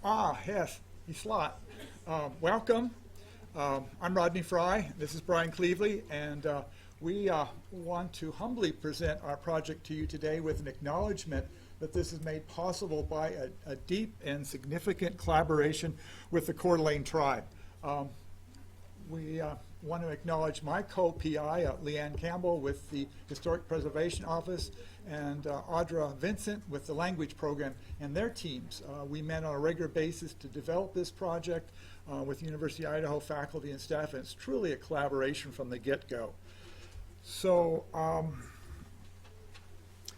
Yes, slot. Welcome. I'm Rodney Frey. This is Cleveley, and we want to humbly present our project to you today with an acknowledgement that this is made possible by a deep and significant collaboration with the Coeur d'Alene tribe. We want to acknowledge my co-PI, Leanne Campbell with the Historic Preservation Office, and Audra Vincent with the Language Program and their teams. We met on a regular basis to develop this project with University of Idaho faculty and staff, and it's truly a collaboration from the get-go. So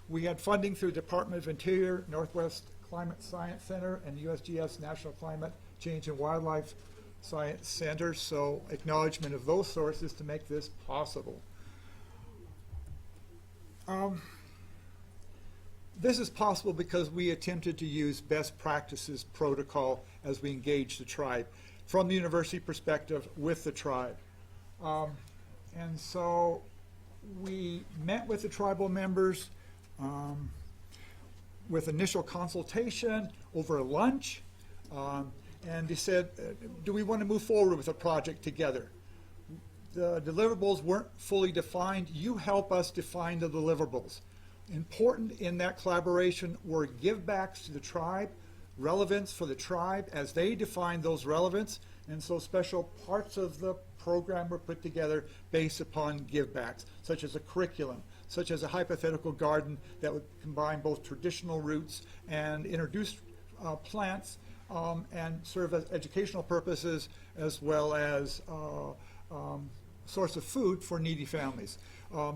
we had funding through the Department of Interior, Northwest Climate Science Center, and USGS National Climate Change and Wildlife Science Center, so acknowledgement of those sources to make this possible. This is possible because we attempted to use best practices protocol as we engage the tribe from the university perspective with the tribe. And so we met with the tribal members with initial consultation over lunch. And they said, do we want to move forward with a project together? The deliverables weren't fully defined. You help us define the deliverables. Important in that collaboration were givebacks to the tribe, relevance for the tribe as they define those relevance, and so special parts of the program were put together based upon givebacks, such as a curriculum, such as a hypothetical garden that would combine both traditional roots and introduce plants and serve as educational purposes as well as source of food for needy families.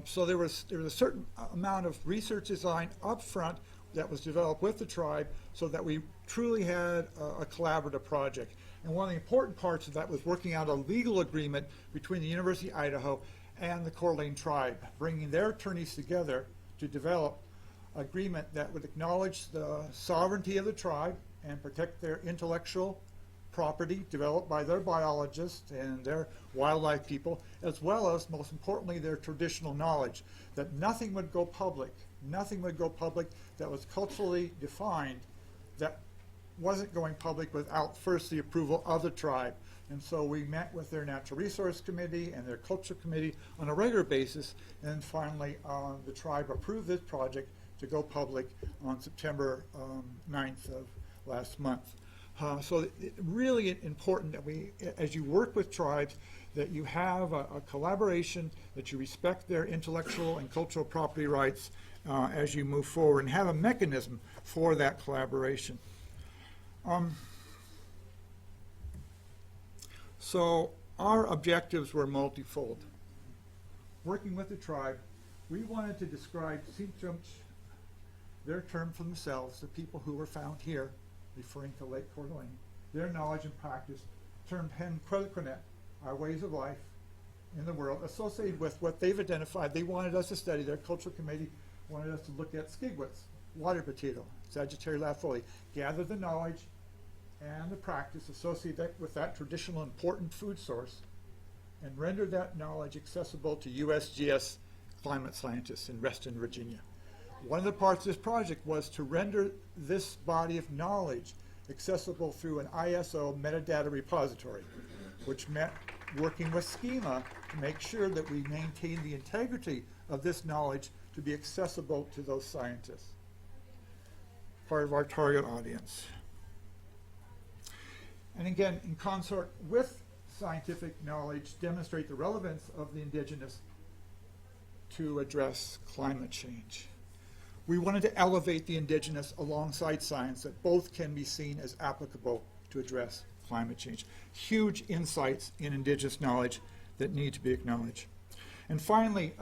So there was a certain amount of research design up front that was developed with the tribe so that we truly had a collaborative project. And one of the important parts of that was working out a legal agreement between the University of Idaho and the Coeur d'Alene tribe, bringing their attorneys together to develop an agreement that would acknowledge the sovereignty of the tribe and protect their intellectual property developed by their biologists and their wildlife people, as well as, most importantly, their traditional knowledge, that nothing would go public that was culturally defined that wasn't going public without first the approval of the tribe. And so we met with their Natural Resource Committee and their Culture Committee on a regular basis, and finally the tribe approved this project to go public on September 9th of last month. So really important that we, as you work with tribes, that you have a collaboration, that you respect their intellectual and cultural property rights as you move forward, and have a mechanism for that collaboration. So our objectives were multifold. Working with the tribe, we wanted to describe Sinchumch, their term for themselves, the people who were found here, referring to Lake Coeur d'Alene, their knowledge and practice, termed Hen Quilquenet, our ways of life in the world, associated with what they've identified. They wanted us to study, their cultural committee wanted us to look at skigwits, water potato, Sagittarius lafoli, gather the knowledge and the practice associated with that traditional important food source, and render that knowledge accessible to USGS climate scientists in Reston, Virginia. One of the parts of this project was to render this body of knowledge accessible through an ISO metadata repository, which meant working with schema to make sure that we maintain the integrity of this knowledge to be accessible to those scientists, part of our target audience. And again, in consort with scientific knowledge, demonstrate the relevance of the indigenous to address climate change. We wanted to elevate the indigenous alongside science, that both can be seen as applicable to address climate change. Huge insights in indigenous knowledge that need to be acknowledged. And finally,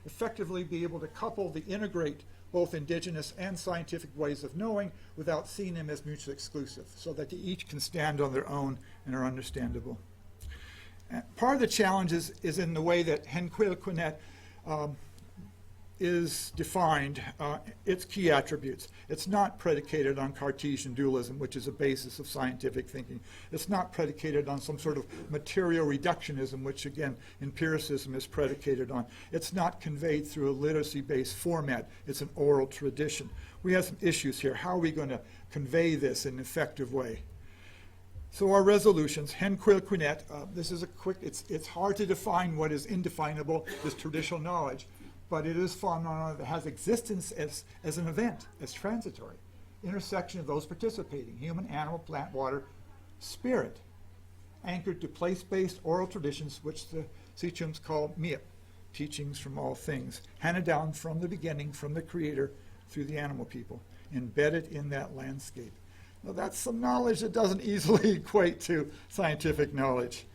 effectively be able to couple the integrate both indigenous and scientific ways of knowing without seeing them as mutually exclusive, so that they each can stand on their own and are understandable. Part of the challenge is in the way that Hen Quilquenet is defined, its key attributes. It's not predicated on Cartesian dualism, which is a basis of scientific thinking. It's not predicated on some sort of material reductionism, which again, empiricism is predicated on. It's not conveyed through a literacy-based format. It's an oral tradition. We have some issues here. How are we going to convey this in an effective way? So our resolutions, hen, quill, quinette, this is a quick, it's hard to define what is indefinable, this traditional knowledge, but it is phenomena that has existence as an event, as transitory. Intersection of those participating, human, animal, plant, water, spirit, anchored to place-based oral traditions, which the Sichums call miep, teachings from all things, handed down from the beginning, from the Creator, through the animal people, embedded in that landscape. Now that's some knowledge that doesn't easily equate to scientific knowledge.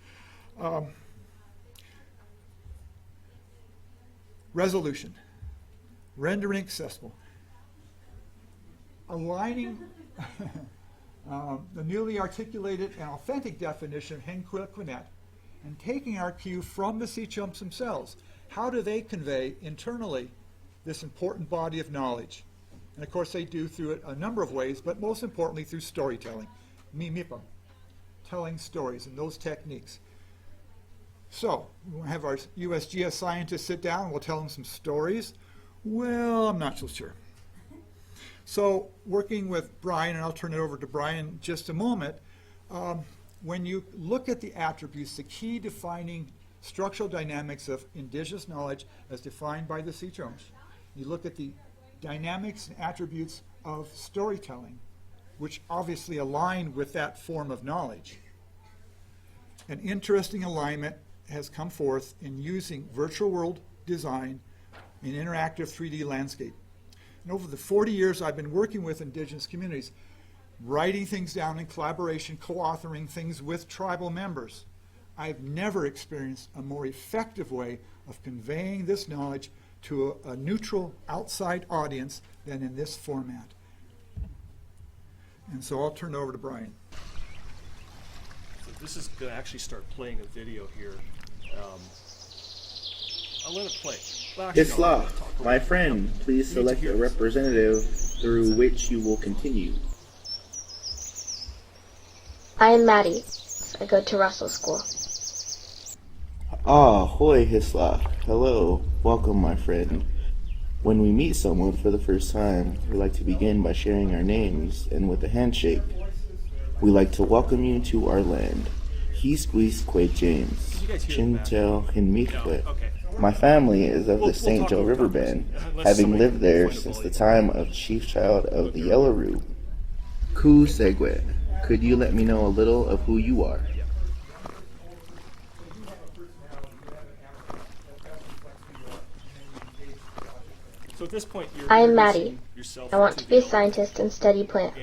Resolution, rendering accessible, aligning the newly articulated and authentic definition of hen, quill, quinette, and taking our cue from the sea chumps themselves. How do they convey internally this important body of knowledge? And of course they do through it a number of ways, but most importantly through storytelling, mimipam, telling stories and those techniques. So, we'll have our USGS scientists sit down and we'll tell them some stories. Well, I'm not so sure. So, working with Brian, and I'll turn it over to Brian in just a moment, when you look at the attributes, the key defining structural dynamics of indigenous knowledge as defined by the Sichums, you look at the dynamics and attributes of storytelling, which obviously align with that form of knowledge. An interesting alignment has come forth in using virtual world design in interactive 3D landscape. And over the 40 years I've been working with indigenous communities, writing things down in collaboration, co-authoring things with tribal members, I've never experienced a more effective way of conveying this knowledge to a neutral outside audience than in this format. And so I'll turn it over to Brian. So this is going to actually start playing a video here. I'll let it play. Well, actually, Isla, my friend, please select a representative through which you will continue. I am Maddie. I go to Russell School. Ah, hoi, Hisla. Hello. Welcome, my friend. When we meet someone for the first time, we like to begin by sharing our names and with a handshake. We like to welcome you to our land. He squeezed Quay James. Chintel Hinmique. My family is of the St. Joe River Band, having lived there since the time of Chief Child of the Yellow Root. Ku Segwe, could you let me know a little of who you are? So at this point, I am Maddie. I want to be a scientist and study plants.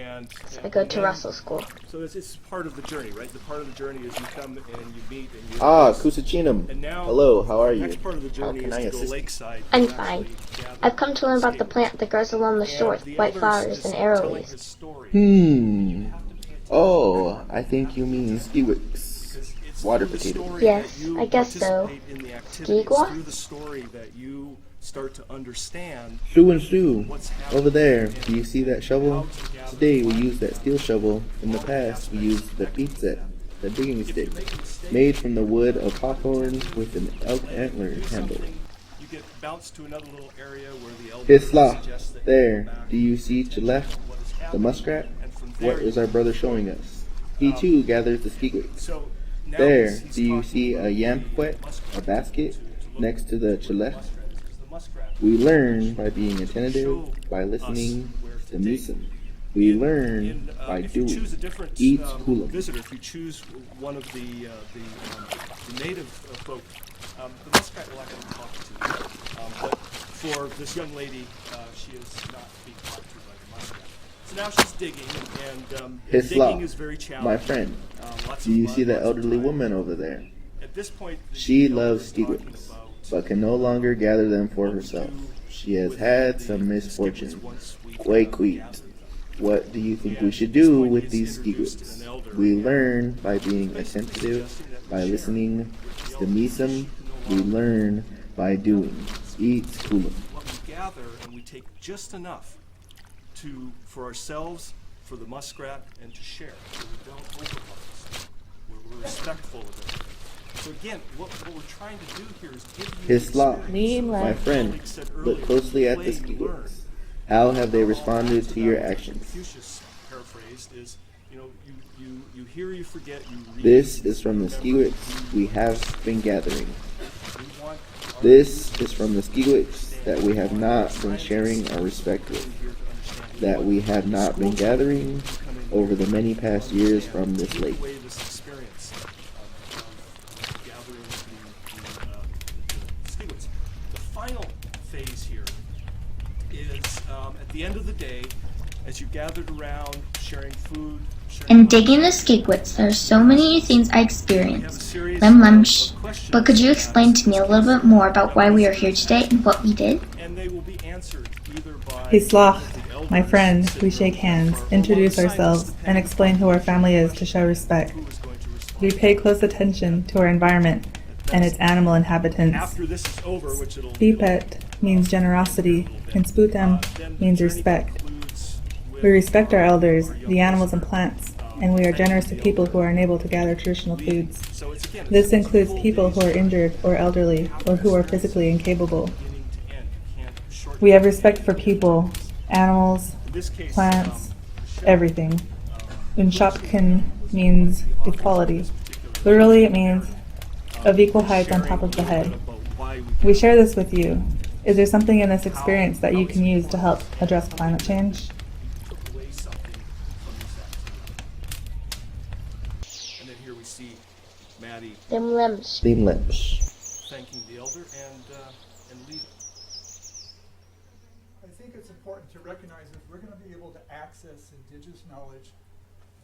So I go to then, Russell School. So this is part of the journey, right? The part of the journey is you come and you meet and you. Kusachinam. And now, Hello, how are the you? next part of the journey How can is I to go assist? lakeside. I'm and fine. actually gather I've come to learn about the scabies. plant that grows along the shore with And the white elders flowers is and telling arrow his leaves. story. Oh, I think you mean skiwix. Because it's Water through the potato. story Yes, that you I guess so. participate in the activity. It's Skigwa? through the story that you start to understand Sue and Sue, what's happening. over there, and do you see that shovel? how to gather Today we the use that steel shovel. In the past we used the pizza, the digging stick, made from the wood of hawthorn with an elk antler do handle. something, you get bounced to another little area where the elders Hisla, suggest that you there, go back do you see to left what is the happening, muskrat? and from there What is you our go. brother showing us? He too gathers the skiwix. So now There, he's do you talking see about a yam the wet, muskrat a basket, to look next to the at chilef? muskrat, because the muskrat We learn by being show attentive, by us listening where to dig. music. We learn by If you choose a doing. different Eat hula. visitor, if you choose one of the native folk, the muskrat will actually talk to you. But for this young lady, she is not being talked to by the muskrat. So now she's digging, and Hisla, digging is very challenging. my friend, Lots do of you mud, see that lots of elderly time. woman over there? At this point, the She elder loves is talking skiwix, about but can no longer gather them for what we herself. do She has with had the some skiwix misfortune. once we Quite gather queet. them. What do you think we And should at this do point, with he's these introduced skiwix? an elder, We and learn by being basically attentive, suggesting that we by share listening, with the stemism. elders. We learn by doing. Eat hula. What we gather, and we take just enough for ourselves, for the muskrat, and to share. So we don't overharvest. We're respectful of it. So again, what we're trying to do here is give you Hisla, the experience. my friend, Colleague said look earlier, closely at the play, learn. skiwix. How have they All responded that's to your about actions? Confucius paraphrased is you know, you hear, you forget, you read. This is from the remember, skiwicks we have been gathering. we want our This is from the skiwicks that we have not been sharing our respect with, here to understand that we have not been gathering over the many past years from this lake. away this experience of gathering the skiwits. The final phase here is at the end of the day, as you gathered around, sharing food, In digging the skiwits, there are so many new things I experienced. But could you explain to me a little bit more about why we are here today and what we did? and they will be answered either by Hey Sloth, the elders my friend, we sitting shake hands, around or introduce one of the ourselves, scientists, and explain who our family is to show respect. who is going to respond. We pay close attention to our environment and its animal inhabitants. After this is over, which it'll Spipet means generosity, and Sputem then the means journey respect. concludes with We respect our elders, our young the animals and listeners. plants, and we are generous to people who are unable to gather traditional foods. So it's, again, This it's includes full people who are days injured or elderly, or who are physically incapable. beginning to end. You can't shorten We have it. respect for people, animals, In this case, plants, Michelle, everything. Unshopkin means equality. Literally, it means of equal height on top of the head. about why We share this with you. Is there something in this experience that you can use to help address climate change? took away something from this activity. And then here we see Maddie Them limbs. Thin lips. thanking the elder and leaving. I think it's important to recognize if we're going to be able to access indigenous knowledge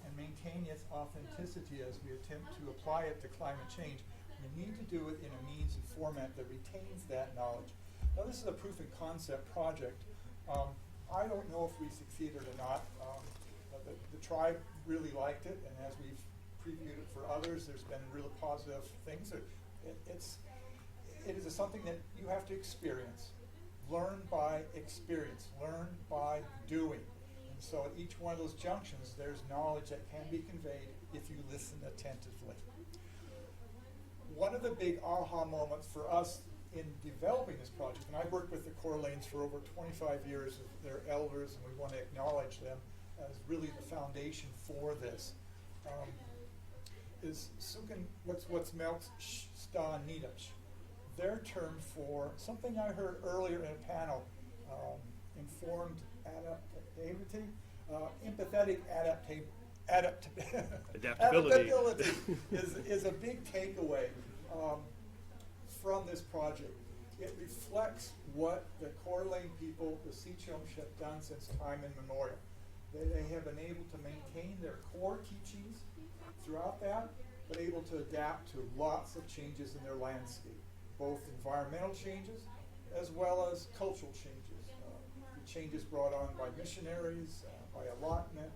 and maintain its authenticity as we attempt to apply it to climate change, we need to do it in a means and format that retains that knowledge. Now, this is a proof of concept project. I don't know if we succeeded or not. The tribe really liked it, and as we've previewed it for others, there's been really positive things. It is something that you have to experience. Learn by experience. Learn by doing. And so at each one of those junctions, there's knowledge that can be conveyed if you listen attentively. One of the big aha moments for us in developing this project, and I've worked with the Coeur d'Alenes for over 25 years as their elders, and we want to acknowledge them as really the foundation for this, is Sukin, what's Melk's Sta Nidach, their term for something I heard earlier in a panel, informed adaptivity, empathetic Adaptability. adaptability is a big takeaway from this project. It reflects what the Coeur d'Alene people, the Sichomsh, have done since time immemorial. They have been able to maintain their core teachings throughout that, but able to adapt to lots of changes in their landscape, both environmental changes as well as cultural changes. The changes brought on by missionaries, by allotment,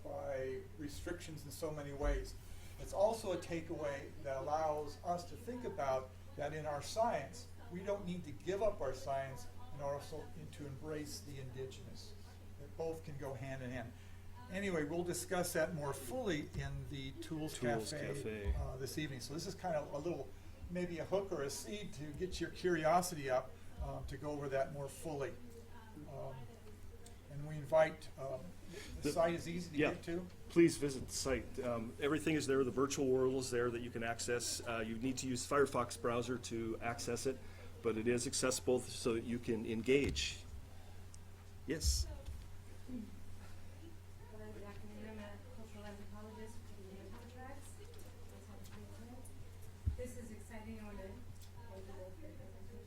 by restrictions in so many ways. It's also a takeaway that allows us to think about that in our science, we don't need to give up our science in order to embrace the indigenous. That both can go hand in hand. Anyway, we'll discuss that more fully in the Tools Cafe. This evening. So this is kind of a little, maybe a hook or a seed to get your curiosity up to go over that more fully. And we invite, the site is easy to get to. Please visit the site. Everything is there. The virtual world is there that you can access. You need to use Firefox browser to access it, but it is accessible so that you can engage. Yes. Hello, good afternoon. I'm a cultural anthropologist for the Idaho tribes. This is exciting. I want to thank you both for your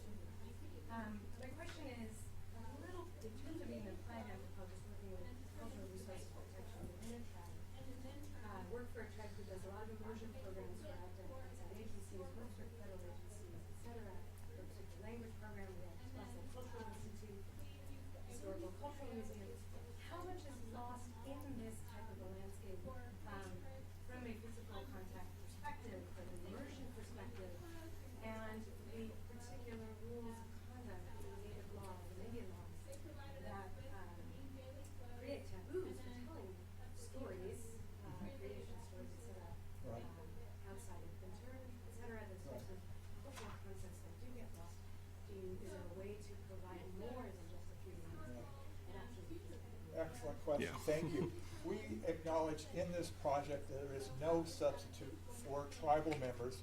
presentation. My question is a little, in terms of being an applied anthropologist working with cultural resource protection within a tribe, work for a tribe who does a lot of immersion programs for outside agencies, works with federal agencies, etc. Works with the language program, we have Classic Cultural Institute, Historical Cultural Museums. How much is lost in this type of a landscape from a physical contact perspective, from an immersion perspective, and the particular rules of conduct, the native laws, the Indian laws, that create taboos for telling stories, creation stories, etc., outside of winter, etc., those types of cultural concepts that do get lost. Is there a way to provide more than just a few lines and actually Excellent question. Yeah. Thank you. we acknowledge in this project that there is no substitute for tribal members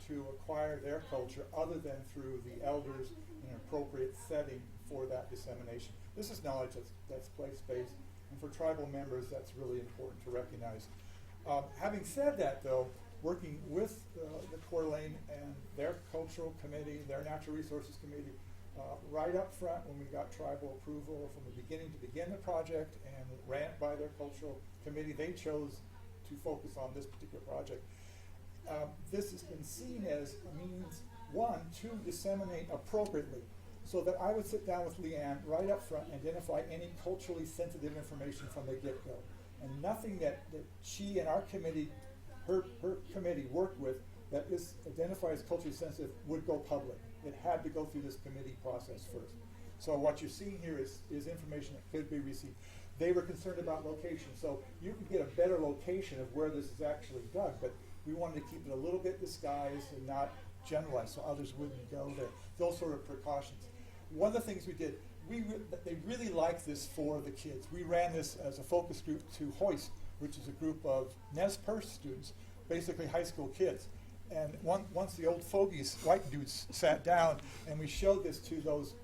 to acquire their culture other than through the elders in an appropriate setting for that dissemination. This is knowledge that's place-based, and for tribal members, that's really important to recognize. Having said that, though, working with the Coeur d'Alene and their cultural committee, their natural resources committee, right up front when we got tribal approval from the beginning to begin the project and ran it by their cultural committee, they chose to focus on this particular project. This has been seen as a means, one, to disseminate appropriately, so that I would sit down with Leanne right up front and identify any culturally sensitive information from the get-go. And nothing that she and our committee, her committee worked with that is identified as culturally sensitive would go public. It had to go through this committee process first. So what you're seeing here is information that could be received. They were concerned about location, so you can get a better location of where this is actually dug, but we wanted to keep it a little bit disguised and not generalized so others wouldn't go there. Those sort of precautions. One of the things we did, they really liked this for the kids. We ran this as a focus group to Hoist, which is a group of Nez Perce students, basically high school kids. And once the old fogies, white dudes, sat down and we showed this to those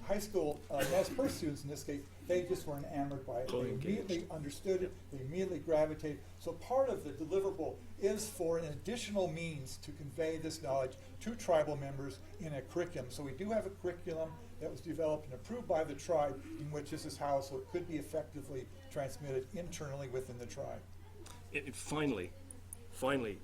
high school Nez Perce students in this case, they just were enamored by it. They immediately understood it. They immediately gravitated. So part of the deliverable is for an additional means to convey this knowledge to tribal members in a curriculum. So we do have a curriculum that was developed and approved by the tribe in which this is housed, so it could be effectively transmitted internally within the tribe. And finally,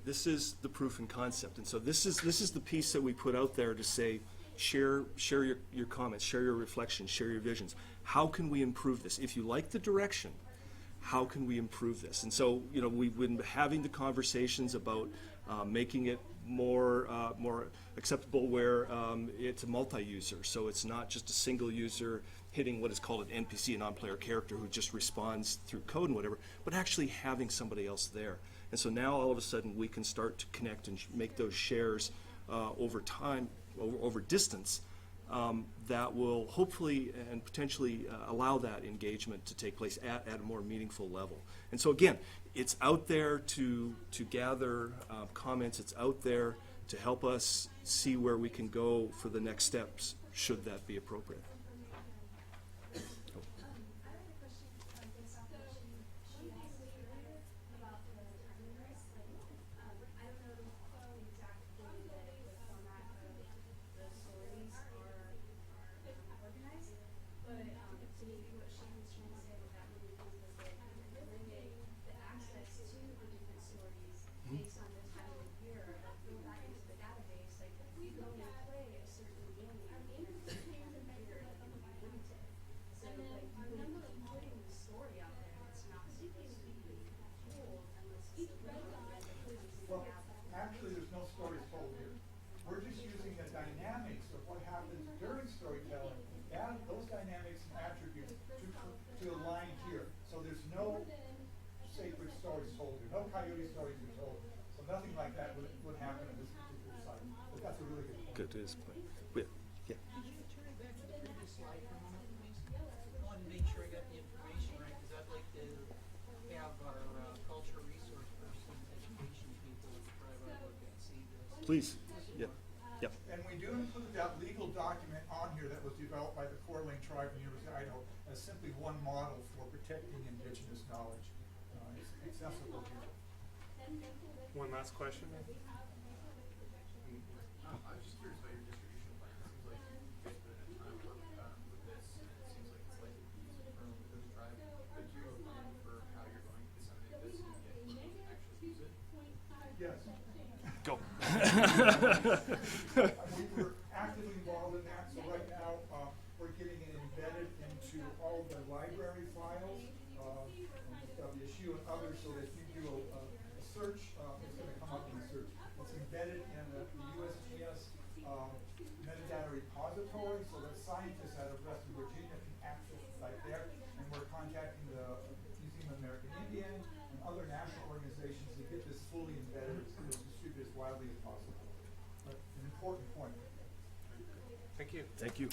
this is the proof in concept, and so this is the piece that we put out there to say, share your comments, share your reflections, share your visions. How can we improve this? If you like the direction, how can we improve this? And so, you know, we've been having the conversations about making it more acceptable where it's a multi-user, so it's not just a single user hitting what is called an NPC, a non-player character who just responds through code and whatever, but actually having somebody else there. And so now all of a sudden we can start to connect and make those shares over time, over distance, that will hopefully and potentially allow that engagement to take place at a more meaningful level. And so again, it's out there to gather comments, it's out there to help us see where we can go for the next steps, should that be appropriate. Well, actually, there's no stories told here. We're just using the dynamics of what happens during storytelling, those dynamics and attributes to align here. So there's no sacred stories told here, no coyote stories are told. So nothing like that would happen at this particular site. But that's a really good point. Good to his point. Yeah. Could you turn it back to the previous slide for a moment, please? I want to make sure I got the information right, because I'd like to have our culture resource person, education people at the tribe I work at see this. Please. Yep. Yep. And we do include that legal document on here that was developed by the Coeur d'Alene Tribe and University of Idaho as simply one model for protecting indigenous knowledge. It's accessible here. One last question. I was just curious about your distribution plan. It seems like you guys put in a ton of work with this, and it seems like it's likely to be used for the tribe. But do you have a plan for how you're going to disseminate this and get people to actually use it? Yes. Go. We were actively involved in that, so right now we're getting it embedded into all the library files, WSU and others, so that if you do a search, it's going to come up in the search. It's embedded in the USGS metadata repository, so that scientists out of Western Virginia can access it right there. And we're contacting the Museum of American Indian and other national organizations to get this fully embedded and distributed as widely as possible. But an important point. Thank you. Thank you.